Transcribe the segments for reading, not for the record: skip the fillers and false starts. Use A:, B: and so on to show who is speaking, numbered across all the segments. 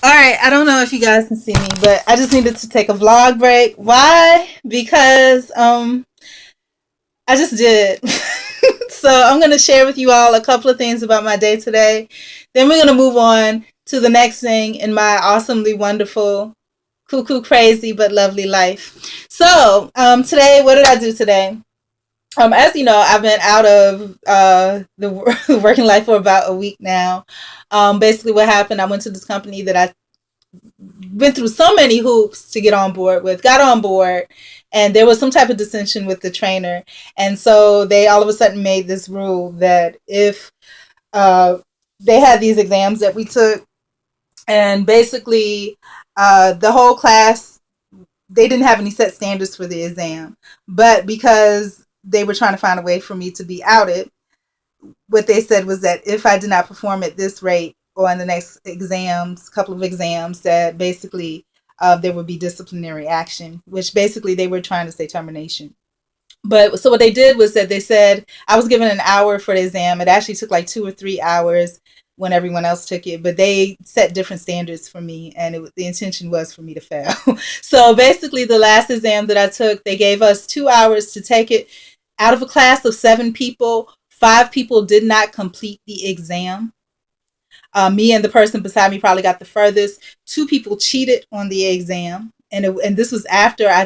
A: All right, I don't know if you guys can see me, but I just needed to take a vlog break. Why? Because I just did. So I'm gonna share with you all a couple of things about my day today. Then we're gonna move on to the next thing in my awesomely wonderful, cuckoo crazy but lovely life. So today, what did I do today? As you know, I've been out of the working life for about a week now. Basically, what happened? I went to this company that I went through so many hoops to get on board with, got on board, and there was some type of dissension with the trainer. And so they all of a sudden made this rule that if uh, they had these exams that we took, and basically the whole class, they didn't have any set standards for the exam. But because they were trying to find a way for me to be outed, what they said was that if I did not perform at this rate on the next exams, couple of exams, that basically there would be disciplinary action, which basically they were trying to say termination. But so what they did was that they said I was given an hour for the exam. It actually took like 2 or 3 hours when everyone else took it, but they set different standards for me, and the intention was for me to fail. So basically, the last exam that I took, they gave us 2 hours to take it. Out of a class of 7 people, 5 people did not complete the exam. Me and the person beside me probably got the furthest. 2 people cheated on the exam. And this was after I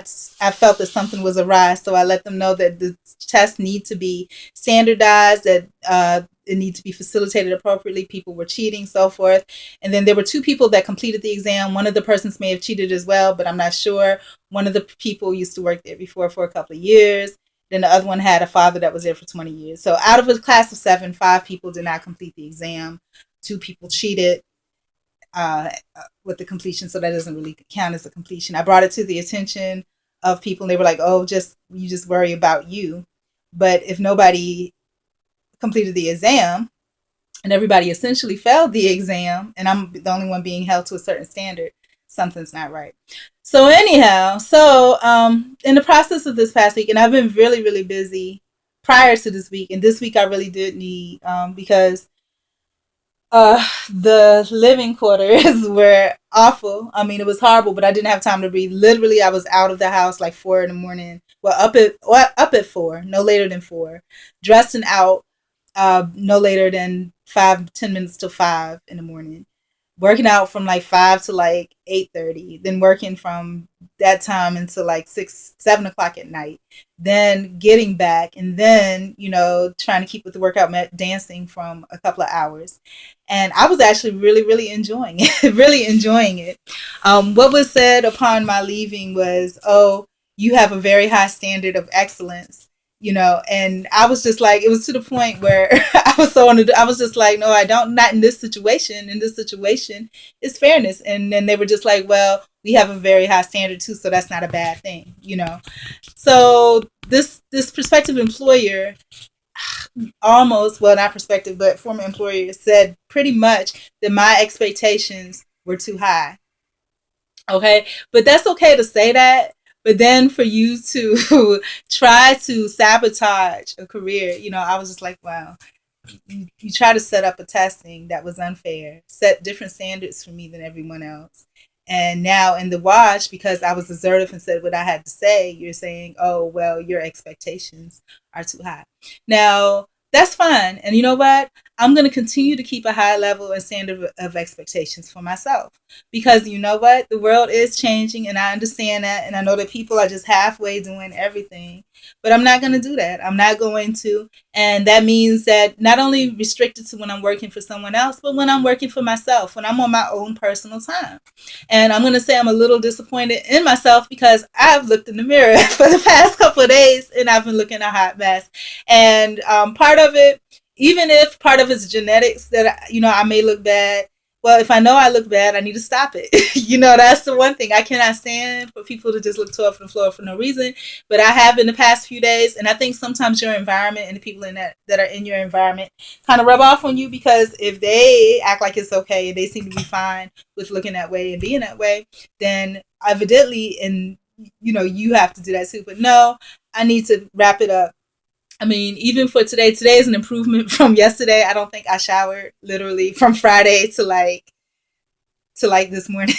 A: felt that something was awry. So I let them know that the tests need to be standardized, that it needs to be facilitated appropriately. People were cheating, so forth. And then there were 2 people that completed the exam. One of the persons may have cheated as well, but I'm not sure. One of the people used to work there before for a couple of years. Then the other one had a father that was there for 20 years. So out of a class of 7, 5 people did not complete the exam. 2 people cheated uh, with the completion, so that doesn't really count as a completion. I brought it to the attention of people, and they were like, "Oh, just you just worry about you." But if nobody completed the exam and everybody essentially failed the exam, and I'm the only one being held to a certain standard, something's not right. So anyhow, in the process of this past week, and I've been really, really busy prior to this week, and this week I really did need because the living quarters were awful. I mean, it was horrible, but I didn't have time to breathe. Literally, I was out of the house like 4 in the morning. Well, up at 4, no later than 4. Dressed and out, no later than 5, 10 minutes till 5 in the morning. Working out from like 5 to like 8:30. Then working from that time until like 6, 7 o'clock at night. Then getting back, and then trying to keep with the workout, dancing from a couple of hours, and I was actually really, really enjoying it. Really enjoying it. What was said upon my leaving was, "Oh, you have a very high standard of excellence." And I was just like, it was to the point where I was just like, no, I don't, not in this situation. In this situation, it's fairness. And then they were just like, well, we have a very high standard too, so that's not a bad thing. So this prospective employer, almost, well, not prospective, but former employer, said pretty much that my expectations were too high. Okay, but that's okay to say that. But then for you to try to sabotage a career, I was just like, wow, you try to set up a testing that was unfair, set different standards for me than everyone else. And now in the wash, because I was assertive and said what I had to say, you're saying, oh, well, your expectations are too high. Now, that's fine. And you know what? I'm going to continue to keep a high level and standard of expectations for myself. Because you know what? The world is changing, and I understand that. And I know that people are just halfway doing everything. But I'm not going to do that. I'm not going to. And that means that not only restricted to when I'm working for someone else, but when I'm working for myself, when I'm on my own personal time. And I'm going to say I'm a little disappointed in myself because I've looked in the mirror for the past couple of days, and I've been looking a hot mess. And part of it, even if part of it's genetics that, I may look bad, well, if I know I look bad, I need to stop it. That's the one thing. I cannot stand for people to just look tore from the floor for no reason. But I have in the past few days, and I think sometimes your environment and the people in that are in your environment kind of rub off on you, because if they act like it's okay and they seem to be fine with looking that way and being that way, then evidently, and you have to do that too. But no, I need to wrap it up. I mean, even for today is an improvement from yesterday. I don't think I showered literally from Friday to like to like this morning.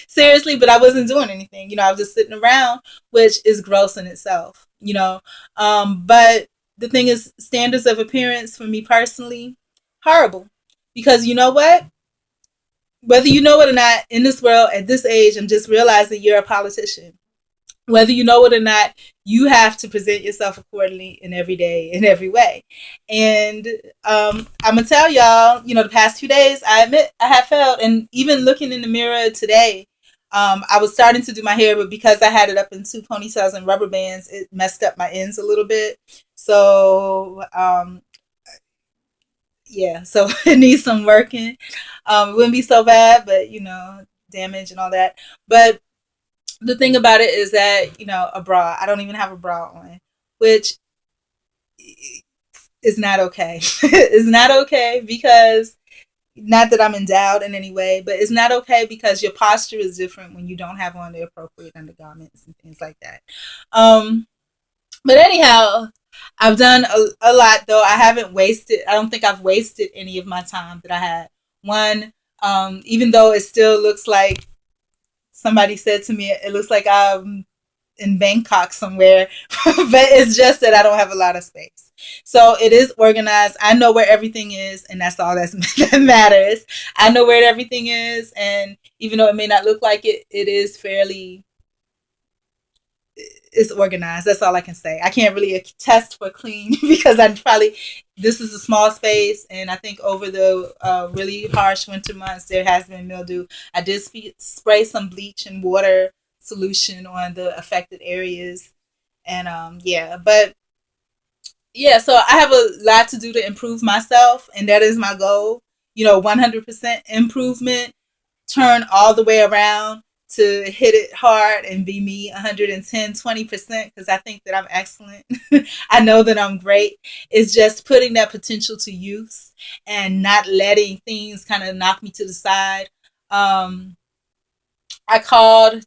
A: Seriously, but I wasn't doing anything. I was just sitting around, which is gross in itself, But the thing is, standards of appearance for me personally, horrible. Because you know what? Whether you know it or not, in this world, at this age, I'm just realizing you're a politician. Whether you know it or not, you have to present yourself accordingly in every day, in every way. And I'm gonna tell y'all, the past 2 days, I admit I have failed. And even looking in the mirror today, I was starting to do my hair, but because I had it up in two ponytails and rubber bands, it messed up my ends a little bit. So yeah, so it needs some working. It wouldn't be so bad, but damage and all that. But the thing about it is that a bra. I don't even have a bra on, which is not okay. It's not okay because not that I'm endowed in any way, but it's not okay because your posture is different when you don't have on the appropriate undergarments and things like that. But anyhow, I've done a lot though. I haven't wasted. I don't think I've wasted any of my time that I had. One, even though it still looks like somebody said to me, it looks like I'm in Bangkok somewhere, but it's just that I don't have a lot of space. So it is organized. I know where everything is, and that's all that matters. I know where everything is, and even though it may not look like it, it is fairly, it's organized. That's all I can say. I can't really attest for clean because this is a small space, and I think over the really harsh winter months, there has been mildew. I did spray some bleach and water solution on the affected areas, and yeah, but yeah, so I have a lot to do to improve myself, and that is my goal. 100% improvement, turn all the way around to hit it hard and be me 110, 20%, because I think that I'm excellent. I know that I'm great. It's just putting that potential to use and not letting things kind of knock me to the side. I called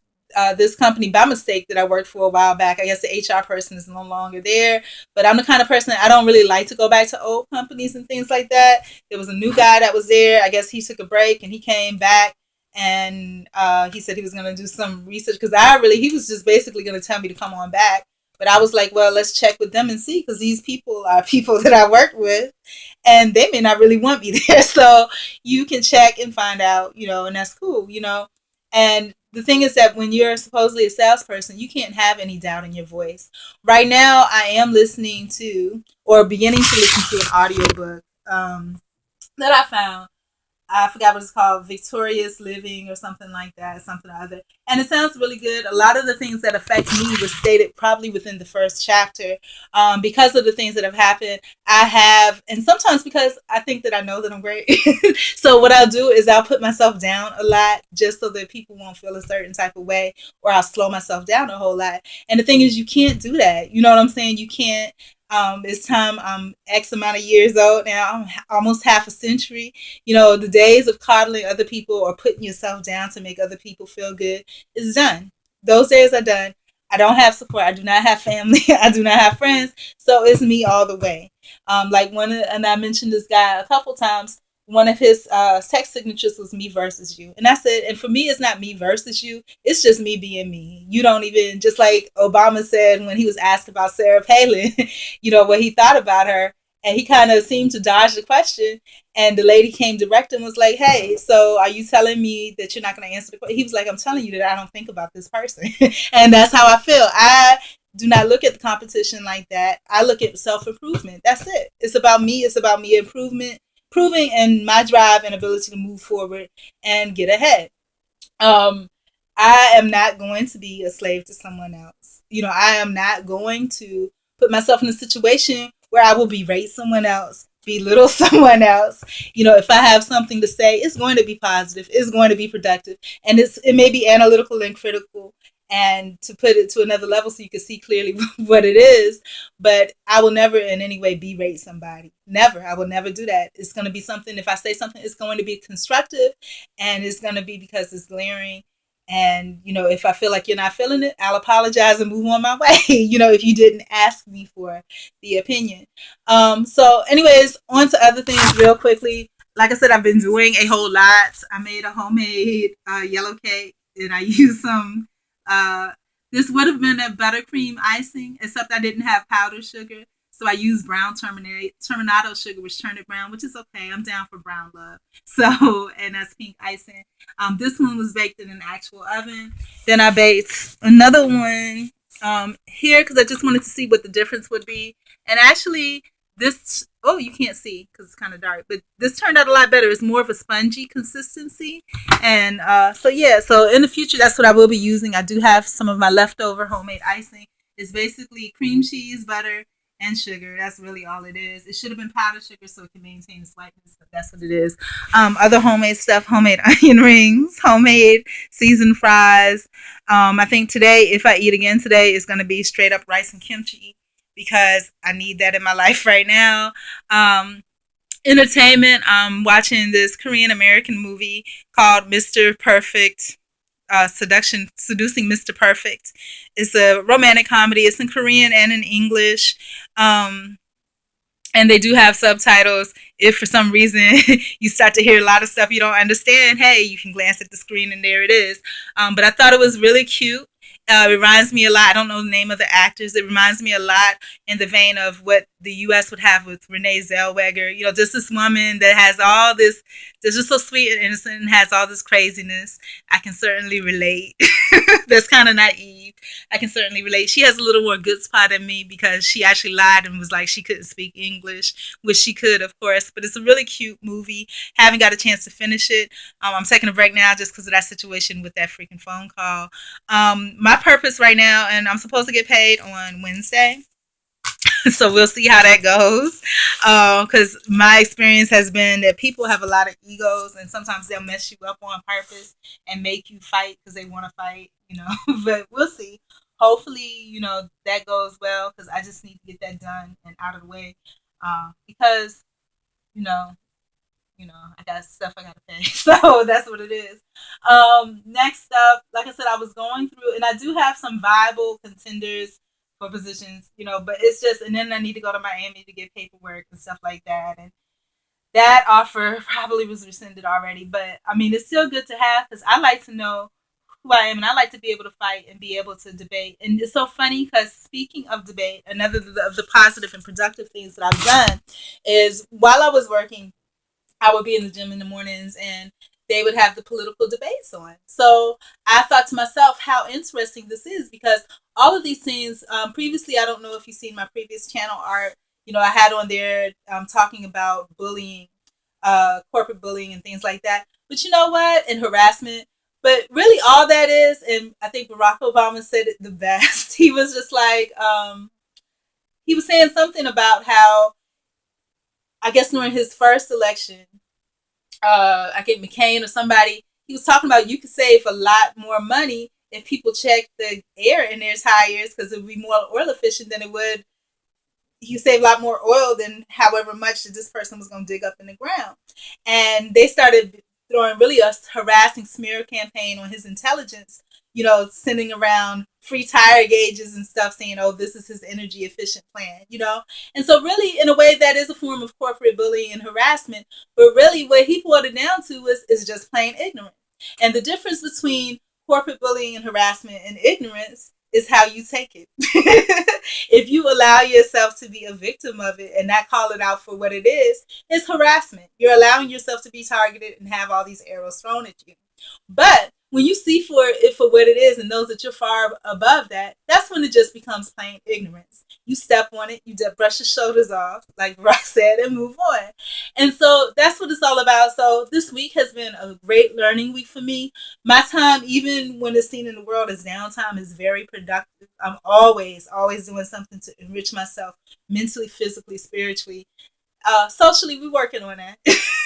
A: this company by mistake that I worked for a while back. I guess the HR person is no longer there, but I'm the kind of person, I don't really like to go back to old companies and things like that. There was a new guy that was there. I guess he took a break and he came back, and he said he was going to do some research because he was just basically going to tell me to come on back. But I was like, well, let's check with them and see, because these people are people that I work with, and they may not really want me there. So you can check and find out, and that's cool, And the thing is that when you're supposedly a salesperson, you can't have any doubt in your voice. Right now, I am listening to, or beginning to listen to, an audiobook that I found. I forgot what it's called, Victorious Living or something like that, something or other. And it sounds really good. A lot of the things that affect me were stated probably within the first chapter. Because of the things that have happened, and sometimes because I think that I know that I'm great. So what I'll do is I'll put myself down a lot just so that people won't feel a certain type of way, or I'll slow myself down a whole lot. And the thing is, you can't do that. You know what I'm saying? You can't. It's time. I'm X amount of years old now. I'm almost half a century. The days of coddling other people or putting yourself down to make other people feel good is done. Those days are done. I don't have support. I do not have family. I do not have friends. So it's me all the way. And I mentioned this guy a couple times. One of his text signatures was me versus you. And I said, and for me, it's not me versus you. It's just me being me. You don't even, just like Obama said when he was asked about Sarah Palin, what he thought about her. And he kind of seemed to dodge the question. And the lady came direct and was like, hey, so are you telling me that you're not going to answer the question? He was like, I'm telling you that I don't think about this person. And that's how I feel. I do not look at the competition like that. I look at self-improvement. That's it. It's about me. It's about me improving and my drive and ability to move forward and get ahead. I am not going to be a slave to someone else. I am not going to put myself in a situation where I will berate someone else, belittle someone else. If I have something to say, it's going to be positive, it's going to be productive, and it may be analytical and critical, and to put it to another level so you can see clearly what it is. But I will never in any way berate somebody. Never. I will never do that. It's going to be something, if I say something, it's going to be constructive, and it's going to be because it's glaring. And, if I feel like you're not feeling it, I'll apologize and move on my way, if you didn't ask me for the opinion. So anyways, on to other things real quickly. like I said, I've been doing a whole lot. I made a homemade yellow cake, and I used some. Uh, this would have been a buttercream icing, except I didn't have powdered sugar, so I used brown terminato sugar, which turned it brown, which is okay. I'm down for brown love. So, and that's pink icing. This one was baked in an actual oven. Then I baked another one here because I just wanted to see what the difference would be. And actually, this, oh, you can't see because it's kind of dark, but this turned out a lot better. It's more of a spongy consistency. And so, yeah, so in the future, that's what I will be using. I do have some of my leftover homemade icing. It's basically cream cheese, butter, and sugar. That's really all it is. It should have been powdered sugar so it can maintain its whiteness, but that's what it is. Other homemade stuff, homemade onion rings, homemade seasoned fries. I think today, if I eat again today, it's going to be straight up rice and kimchi because I need that in my life right now. Um, Entertainment, I'm watching this Korean American movie called Mr. Perfect. Seducing Mr. Perfect. It's a romantic comedy. It's in Korean and in English. Um, and they do have subtitles. If for some reason you start to hear a lot of stuff you don't understand, hey, you can glance at the screen and there it is. But I thought it was really cute. It reminds me a lot. I don't know the name of the actors. It reminds me a lot in the vein of what the U.S. would have with Renee Zellweger. You know, just this woman that has all this, that's just so sweet and innocent and has all this craziness. I can certainly relate. That's kind of naive. I can certainly relate. She has a little more good spot than me because she actually lied and was like she couldn't speak English, which she could, of course. But it's a really cute movie. Haven't got a chance to finish it. I'm taking a break now just because of that situation with that freaking phone call. My purpose right now, and I'm supposed to get paid on Wednesday. So we'll see how that goes. Because my experience has been that people have a lot of egos, and sometimes they'll mess you up on purpose and make you fight because they want to fight, you know. But we'll see. Hopefully, you know, that goes well because I just need to get that done and out of the way. Because you know, I got stuff I gotta pay. So that's what it is. Next up, like I said, I was going through and I do have some viable contenders for positions, but it's just and then I need to go to Miami to get paperwork and stuff like that. And that offer probably was rescinded already. But I mean it's still good to have because I like to know who I am and I like to be able to fight and be able to debate. And it's so funny because speaking of debate, another of the positive and productive things that I've done is while I was working I would be in the gym in the mornings and they would have the political debates on. So I thought to myself how interesting this is because all of these things, previously, I don't know if you've seen my previous channel art, I had on there talking about bullying, corporate bullying and things like that. But you know what? And harassment. But really all that is, and I think Barack Obama said it the best. He was just like, he was saying something about how, I guess during his first election, I get McCain or somebody, he was talking about you could save a lot more money if people check the air in their tires because it would be more oil efficient than it would. You save a lot more oil than however much that this person was going to dig up in the ground. And they started throwing really a harassing smear campaign on his intelligence, sending around free tire gauges and stuff saying, oh, this is his energy efficient plan. And so really, in a way, that is a form of corporate bullying and harassment. But really what he boiled it down to is just plain ignorance. And the difference between corporate bullying and harassment and ignorance is how you take it. If you allow yourself to be a victim of it and not call it out for what it is, it's harassment. You're allowing yourself to be targeted and have all these arrows thrown at you. But when you see for it for what it is and knows that you're far above that, that's when it just becomes plain ignorance. You step on it, you just brush your shoulders off, like Rock said, and move on. And so that's what it's all about. So this week has been a great learning week for me. My time, even when it's seen in the world as downtime, is very productive. I'm always doing something to enrich myself mentally, physically, spiritually. Socially, we're working on that.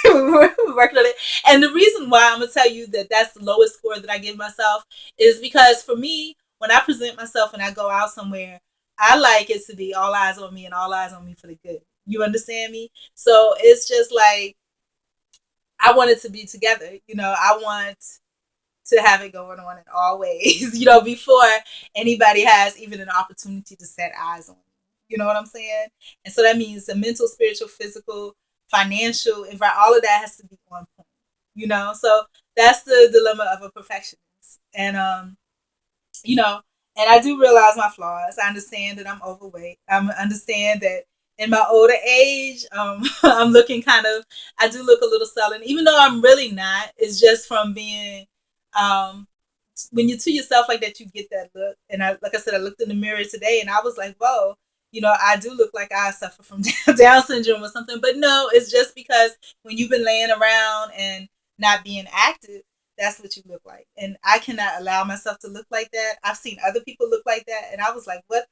A: We're working on it. And the reason why I'm going to tell you that that's the lowest score that I give myself is because for me, when I present myself and I go out somewhere, I like it to be all eyes on me and all eyes on me for the good. You understand me? So it's just like, I want it to be together. I want to have it going on in all ways, before anybody has even an opportunity to set eyes on me. You know what I'm saying? And so that means the mental, spiritual, physical, financial, all of that has to be on point, you know? So that's the dilemma of a perfectionist. And, you know, and I do realize my flaws. I understand that I'm overweight. I understand that in my older age, I'm looking I do look a little sullen, even though I'm really not. It's just from being, um, when you to yourself like that, you get that look. And like I said, I looked in the mirror today and I was like, whoa, I do look like I suffer from Down syndrome or something. But no, it's just because when you've been laying around and not being active, that's what you look like. And I cannot allow myself to look like that. I've seen other people look like that. And I was like, what?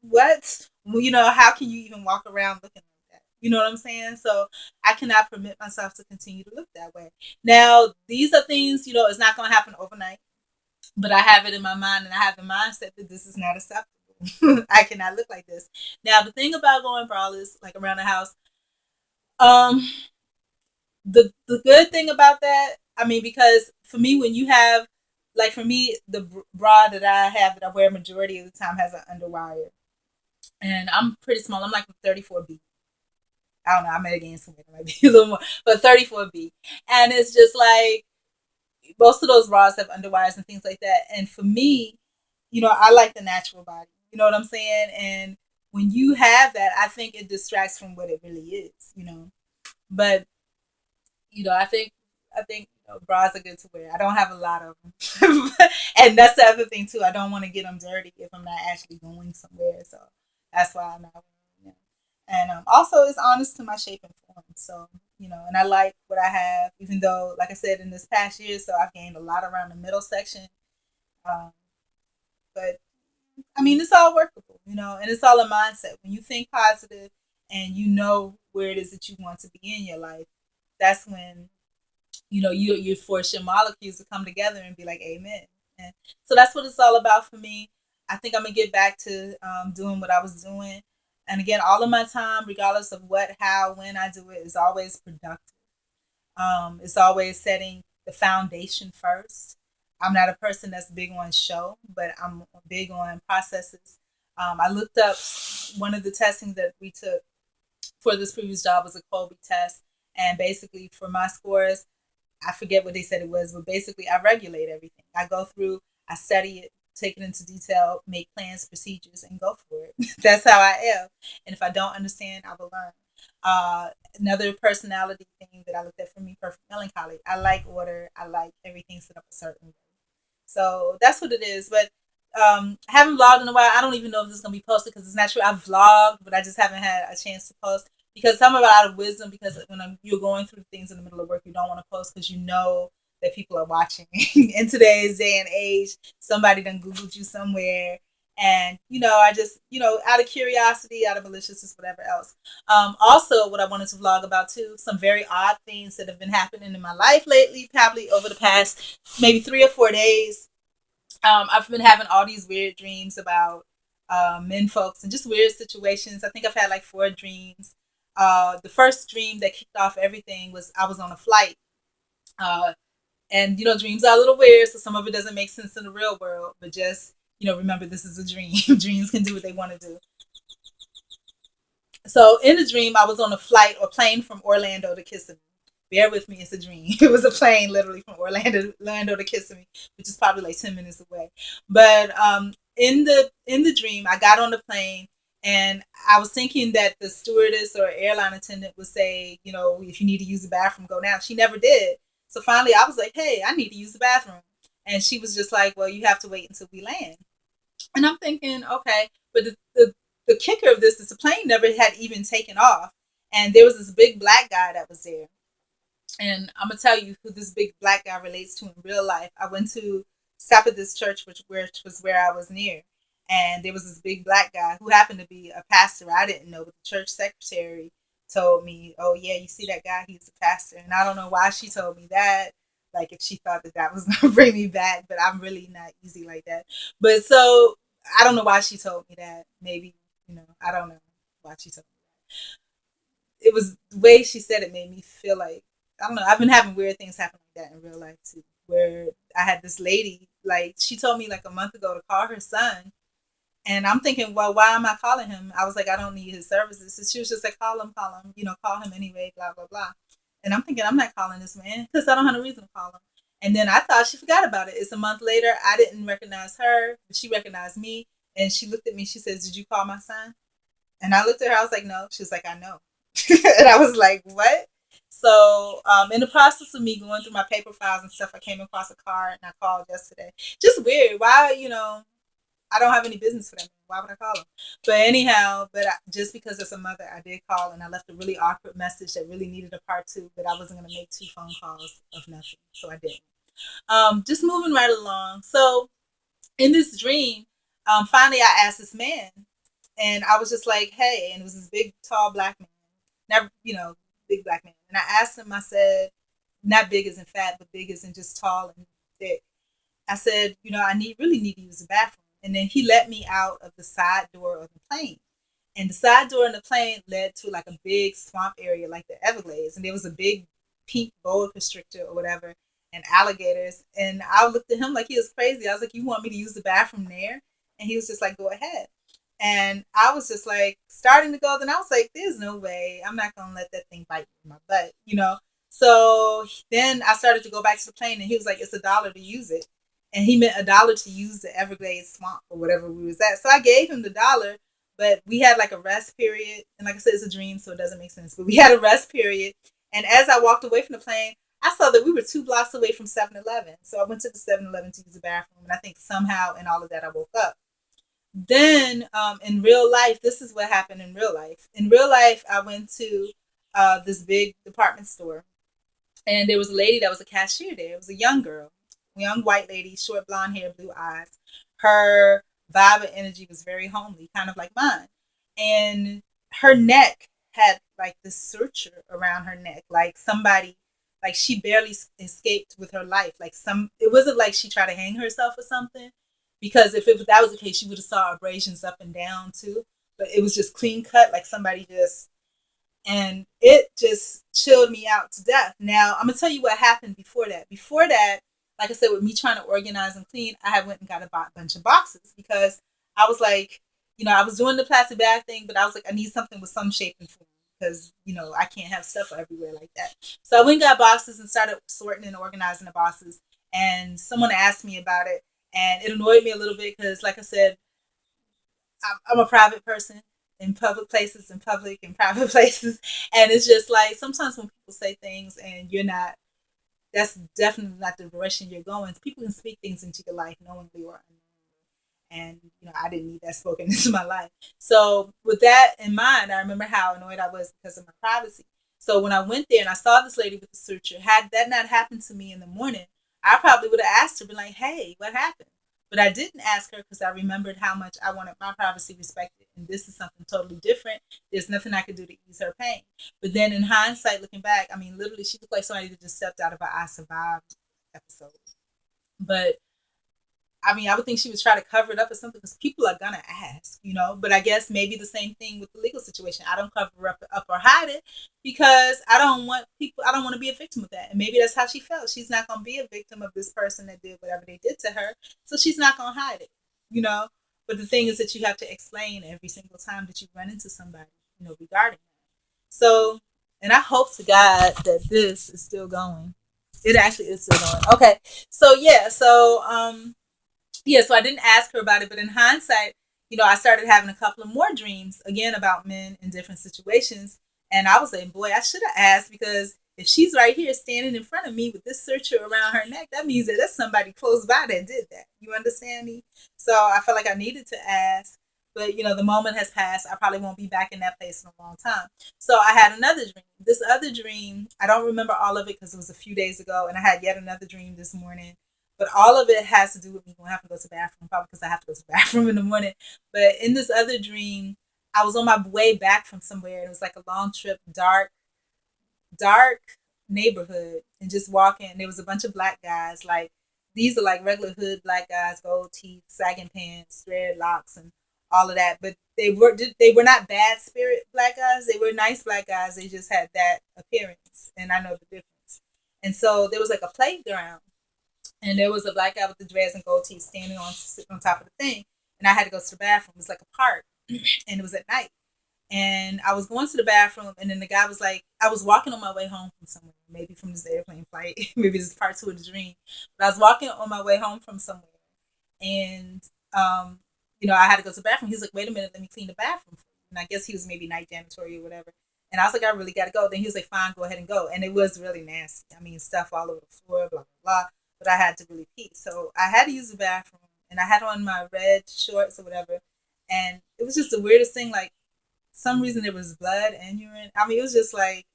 A: Well, how can you even walk around looking like that? You know what I'm saying? So I cannot permit myself to continue to look that way. Now, these are things, it's not going to happen overnight, but I have it in my mind and I have the mindset that this is not acceptable. I cannot look like this. Now, the thing about going braless, like around the house, um, the good thing about that, I mean, because for me, when you have, like for me, the bra that I have that I wear majority of the time has an underwire, and I'm pretty small. I'm like 34B. I don't know. I might have gained some weight. I might be a little more, but 34B, and it's just like most of those bras have underwires and things like that. And for me, I like the natural body. You know what I'm saying? And when you have that, I think it distracts from what it really is. But I think bras are good to wear. I don't have a lot of them, and that's the other thing too. I don't want to get them dirty if I'm not actually going somewhere. So that's why I'm not wearing them. And also, it's honest to my shape and form. So and I like what I have, even though, like I said, in this past year, so I've gained a lot around the middle section. Um, but I mean, it's all workable, and it's all a mindset. When you think positive and you know where it is that you want to be in your life, that's when you force your molecules to come together and be like, amen. And so that's what it's all about for me. I think I'm gonna get back to doing what I was doing, and again, all of my time, regardless of what, how, when I do it, is always productive. It's always setting the foundation first. I'm not a person that's big on show, but I'm big on processes. I looked up one of the testing that we took for this previous job was a Colby test, and basically for my scores, I forget what they said it was, but basically I regulate everything. I go through, I study it, take it into detail, make plans, procedures, and go for it. That's how I am. And if I don't understand, I will learn. Uh, Another personality thing that I looked at for me, perfect melancholy. I like order. I like everything set up a certain way. So that's what it is. But I haven't vlogged in a while. I don't even know if this is gonna be posted because it's not true. I've vlogged, but I just haven't had a chance to post because some of it out of wisdom. Because when you're going through things in the middle of work, you don't want to post because you know that people are watching. In today's day and age, somebody done googled you somewhere, and I just out of curiosity, out of maliciousness, whatever else. Also, what I wanted to vlog about too, some very odd things that have been happening in my life lately, probably over the past maybe 3 or 4 days. I've been having all these weird dreams about men folks and just weird situations. I think I've had like 4 dreams. The first dream that kicked off everything was I was on a flight. Uh, and dreams are a little weird, so some of it doesn't make sense in the real world, but just remember, this is a dream. Dreams can do what they want to do. So in the dream, I was on a flight or plane from Orlando to Kissimmee. Bear with me, it's a dream. It was a plane literally from Orlando to Kissimmee, which is probably like 10 minutes away. But in the dream, I got on the plane and I was thinking that the stewardess or airline attendant would say, if you need to use the bathroom, go now. She never did. So finally, I was like, hey, I need to use the bathroom, and she was just like, well, you have to wait until we land. And I'm thinking, okay, but the kicker of this is the plane never had even taken off. And there was this big black guy that was there. And I'm going to tell you who this big black guy relates to in real life. I went to stop at this church, which was where I was near. And there was this big black guy who happened to be a pastor. I didn't know, but the church secretary told me, oh, yeah, you see that guy? He's a pastor. And I don't know why she told me that. Like, if she thought that was going to bring me back, but I'm really not easy like that. But so I don't know why she told me that. Maybe, I don't know why she told me that. It was the way she said it made me feel like, I don't know. I've been having weird things happen like that in real life too. Where I had this lady, like she told me like a month ago to call her son, And I'm thinking, well, why am I calling him? I was like, I don't need his services. So she was just like, call him, call him anyway, blah, blah, blah. And I'm thinking, I'm not calling this man because I don't have a reason to call him. And then I thought she forgot about it. It's a month later. I didn't recognize her, but she recognized me. And she looked at me. She says, did you call my son? And I looked at her. I was like, no. She was like, I know. And I was like, what? So, in the process of me going through my paper files and stuff, I came across a card and I called yesterday. Just weird. Why, I don't have any business for them. Why would I call them? But anyhow, just because as a mother, I did call and I left a really awkward message that really needed a part two, but I wasn't going to make 2 phone calls of nothing. So I didn't. Just moving right along. So in this dream, finally I asked this man and I was just like, hey, and it was this big, tall black man, never, big black man. And I asked him, I said, not big as in fat, but big as in just tall and thick. I said, I really need to use the bathroom. And then he let me out of the side door of the plane. And the side door in the plane led to like a big swamp area like the Everglades. And there was a big pink boa constrictor or whatever and alligators. And I looked at him like he was crazy. I was like, you want me to use the bathroom there? And he was just like, go ahead. And I was just like starting to go. Then I was like, there's no way. I'm not going to let that thing bite me in my butt. So then I started to go back to the plane and he was like, it's $1 to use it. And he meant $1 to use the Everglades swamp or whatever we was at. So I gave him the $1, but we had like a rest period. And like I said, it's a dream, so it doesn't make sense. But we had a rest period. And as I walked away from the plane, I saw that we were 2 blocks away from 7-Eleven. So I went to the 7-Eleven to use the bathroom. And I think somehow in all of that, I woke up. Then in real life, this is what happened in real life. In real life, I went to this big department store. And there was a lady that was a cashier there. It was a young girl, young white lady, short blonde hair, blue eyes. Her vibe and energy was very homely, kind of like mine. And her neck had like this suture around her neck, like somebody, like she barely escaped with her life. It wasn't like she tried to hang herself or something, because if that was the case, she would have saw abrasions up and down too. But it was just clean cut, like somebody just, and it just chilled me out to death. Now I'm gonna tell you what happened before that. Before that, like I said, with me trying to organize and clean, I had went and got a bunch of boxes because I was like, I was doing the plastic bag thing, but I was like, I need something with some shape and form because I can't have stuff everywhere like that. So I went and got boxes and started sorting and organizing the boxes. And someone asked me about it, and it annoyed me a little bit because, like I said, I'm a private person in public places, in public and private places, and it's just like sometimes when people say things and you're not, that's definitely not the direction you're going. People can speak things into your life knowingly or unknowingly. And, I didn't need that spoken into my life. So with that in mind, I remember how annoyed I was because of my privacy. So when I went there and I saw this lady with the suture, had that not happened to me in the morning, I probably would have asked her, been like, hey, what happened? But I didn't ask her because I remembered how much I wanted my privacy respected. And this is something totally different. There's nothing I could do to ease her pain. But then in hindsight, looking back, I mean, literally, she looked like somebody that just stepped out of an I Survived episode. But I mean, I would think she would try to cover it up or something because people are gonna ask. But I guess maybe the same thing with the legal situation. I don't cover up or hide it because I don't want people. I don't want to be a victim of that. And maybe that's how she felt. She's not gonna be a victim of this person that did whatever they did to her, so she's not gonna hide it. But the thing is that you have to explain every single time that you run into somebody, regarding that. So, and I hope to God that this is still going. It actually is still going. Okay, so so I didn't ask her about it, but in hindsight, I started having a couple of more dreams again about men in different situations. And I was like, boy, I should have asked because if she's right here standing in front of me with this suture around her neck, that means that that's somebody close by that did that. You understand me? So I felt like I needed to ask. But, the moment has passed. I probably won't be back in that place in a long time. So I had another dream. This other dream, I don't remember all of it because it was a few days ago. And I had yet another dream this morning. But all of it has to do with me going to have to go to the bathroom, probably because I have to go to the bathroom in the morning. But in this other dream, I was on my way back from somewhere. It was like a long trip, dark neighborhood, and just walking. There was a bunch of black guys. Like these are like regular hood black guys, gold teeth, sagging pants, dreadlocks, and all of that. But they were not bad spirit black guys. They were nice black guys. They just had that appearance, and I know the difference. And so there was like a playground. And there was a black guy with the dreads and gold teeth standing on top of the thing. and I had to go to the bathroom. It was like a park, and it was at night. And I was going to the bathroom, and then the guy was like, I was walking on my way home from somewhere, maybe from this airplane flight, maybe this is part two of the dream. But I was walking on my way home from somewhere, and I had to go to the bathroom. He was like, "Wait a minute, let me clean the bathroom." And I guess he was maybe night janitorial or whatever. And I was like, "I really got to go." Then he was like, "Fine, go ahead and go." And it was really nasty. I mean, stuff all over the floor, blah blah blah. But I had to really pee, so I had to use the bathroom, and I had on my red shorts or whatever. And it was just the weirdest thing. Like, some reason there was blood and urine. I mean, it was just like,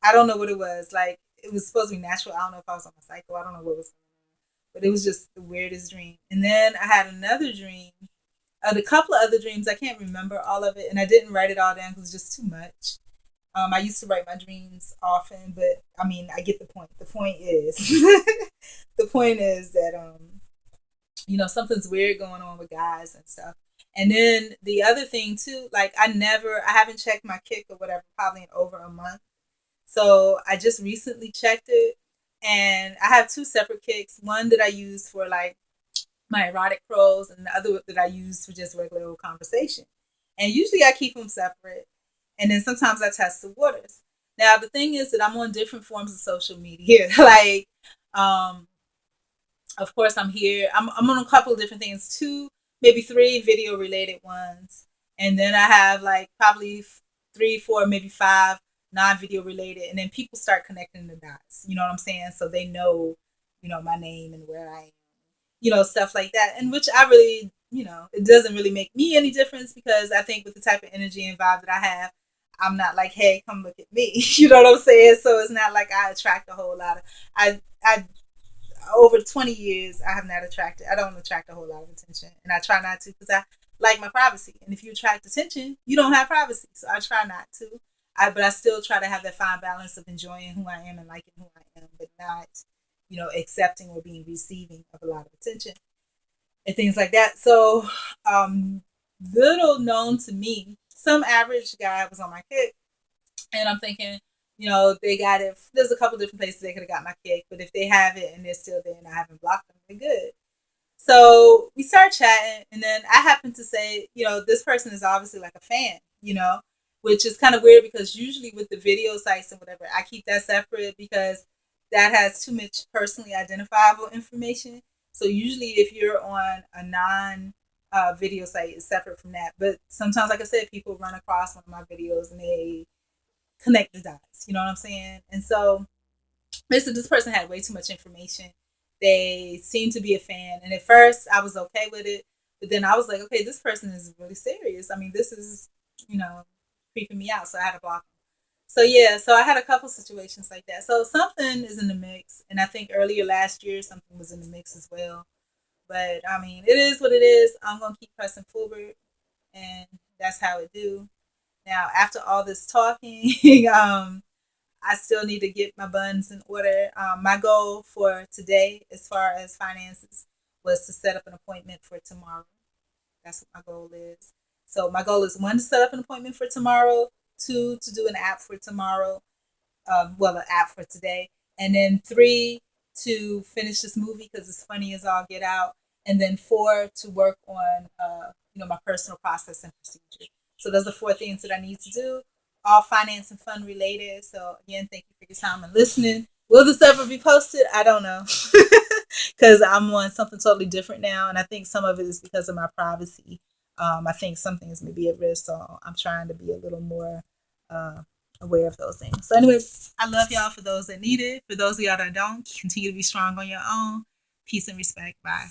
A: I don't know what it was. Like, it was supposed to be natural. I don't know if I was on my cycle. I don't know what was going on. But it was just the weirdest dream. And then I had another dream. A couple of other dreams. I can't remember all of it. And I didn't write it all down because it's just too much. I used to write my dreams often, but I mean, I get the point. The point is, the point is that something's weird going on with guys and stuff. And then the other thing too, like I haven't checked my kick or whatever probably in over a month. So I just recently checked it, and I have two separate kicks. One that I use for like my erotic prose, and the other that I use for just regular old conversation. And usually I keep them separate, and then sometimes I test the waters. Now the thing is that I'm on different forms of social media, like um, of course I'm here. I'm on a couple of different things, two, maybe three video related ones, and then I have like probably three, four, maybe five non-video related, and then people start connecting the dots. You know what I'm saying? So they know, my name and where I am, stuff like that. And which I really, it doesn't really make me any difference because I think with the type of energy and vibe that I have, I'm not like, hey, come look at me. You know what I'm saying? So it's not like I attract a whole lot of I over 20 years, I don't attract a whole lot of attention. And I try not to because I like my privacy. And if you attract attention, you don't have privacy. So I try not to. But I still try to have that fine balance of enjoying who I am and liking who I am, but not, accepting or being receiving of a lot of attention and things like that. So, little known to me, some average guy was on my kick, and I'm thinking, they got it. There's a couple different places they could have got my kick, but if they have it and they're still there and I haven't blocked them, they're good. So we start chatting, and then I happen to say, this person is obviously like a fan, which is kind of weird because usually with the video sites and whatever, I keep that separate because that has too much personally identifiable information. So usually, if you're on a non video site, it's separate from that. But sometimes, like I said, people run across one of my videos and they connect the dots. You know what I'm saying? And so basically, this person had way too much information. They seemed to be a fan, and at first I was okay with it, but then I was like, okay, this person is really serious. I mean, this is, you know, creeping me out. So I had to block them. So yeah, so I had a couple situations like that. So something is in the mix, and I think earlier last year something was in the mix as well. But I mean, it is what it is. I'm gonna keep pressing forward, and that's how it do. Now, after all this talking, I still need to get my buns in order. My goal for today, as far as finances, was to set up an appointment for tomorrow. That's what my goal is. So my goal is one, to set up an appointment for tomorrow, two, to do an app for tomorrow, well, an app for today, and then three, to finish this movie because it's funny as all get out, and then four, to work on my personal process and procedure. So those are four things that I need to do, all finance and fun related. So again, thank you for your time and listening. Will this ever be posted? I don't know. Because I'm on something totally different now, and I think some of it is because of my privacy. I think some things may be at risk, so I'm trying to be a little more uh, aware of those things. So, anyway, I love y'all. For those that need it, for those of y'all that don't, continue to be strong on your own. Peace and respect. Bye.